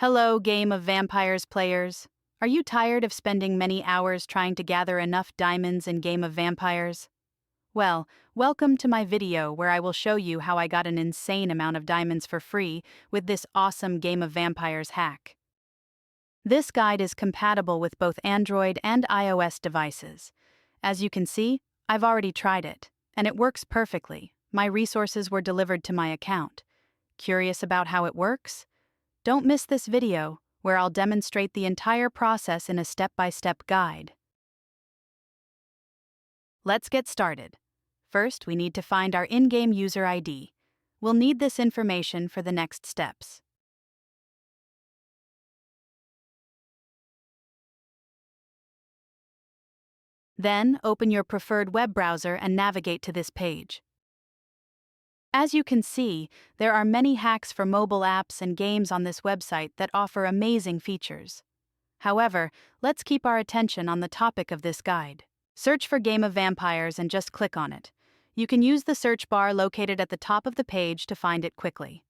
Hello, Game of Vampires players. Are you tired of spending many hours trying to gather enough diamonds in Game of Vampires? Well, welcome to my video where I will show you how I got an insane amount of diamonds for free with this awesome Game of Vampires hack. This guide is compatible with both Android and iOS devices. As you can see, I've already tried it, and it works perfectly. My resources were delivered to my account. Curious about how it works? Don't miss this video, where I'll demonstrate the entire process in a step-by-step guide. Let's get started. First, we need to find our in-game user ID. We'll need this information for the next steps. Then, open your preferred web browser and navigate to this page. As you can see, there are many hacks for mobile apps and games on this website that offer amazing features. However, let's keep our attention on the topic of this guide. Search for Game of Vampires and just click on it. You can use the search bar located at the top of the page to find it quickly.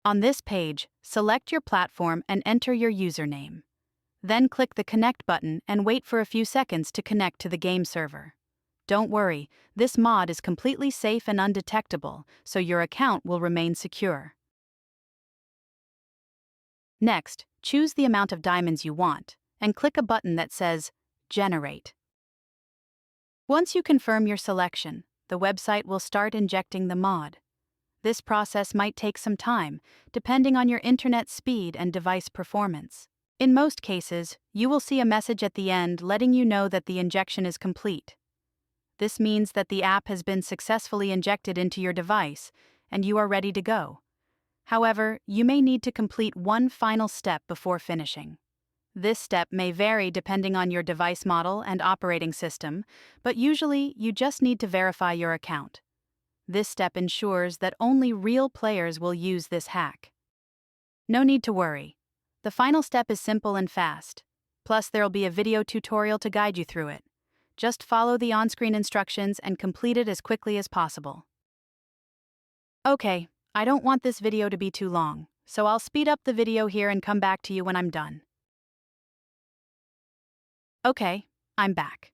On this page, select your platform and enter your username. Then click the Connect button and wait for a few seconds to connect to the game server. Don't worry, this mod is completely safe and undetectable, so your account will remain secure. Next, choose the amount of diamonds you want, and click a button that says Generate. Once you confirm your selection, the website will start injecting the mod. This process might take some time, depending on your internet speed and device performance. In most cases, you will see a message at the end letting you know that the injection is complete. This means that the app has been successfully injected into your device, and you are ready to go. However, you may need to complete one final step before finishing. This step may vary depending on your device model and operating system, but usually you just need to verify your account. This step ensures that only real players will use this hack. No need to worry. The final step is simple and fast. Plus, there'll be a video tutorial to guide you through it. Just follow the on-screen instructions and complete it as quickly as possible. Okay, I don't want this video to be too long, so I'll speed up the video here and come back to you when I'm done. Okay, I'm back.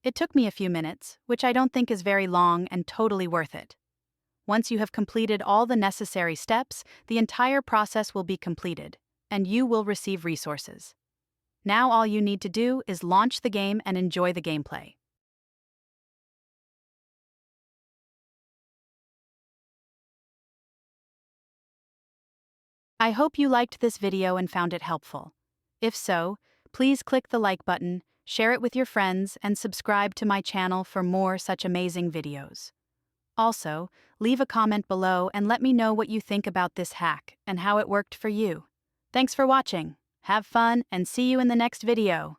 It took me a few minutes, which I don't think is very long and totally worth it. Once you have completed all the necessary steps, the entire process will be completed, and you will receive resources. Now all you need to do is launch the game and enjoy the gameplay. I hope you liked this video and found it helpful. If so, please click the like button, share it with your friends, and subscribe to my channel for more such amazing videos. Also, leave a comment below and let me know what you think about this hack and how it worked for you. Thanks for watching. Have fun and see you in the next video.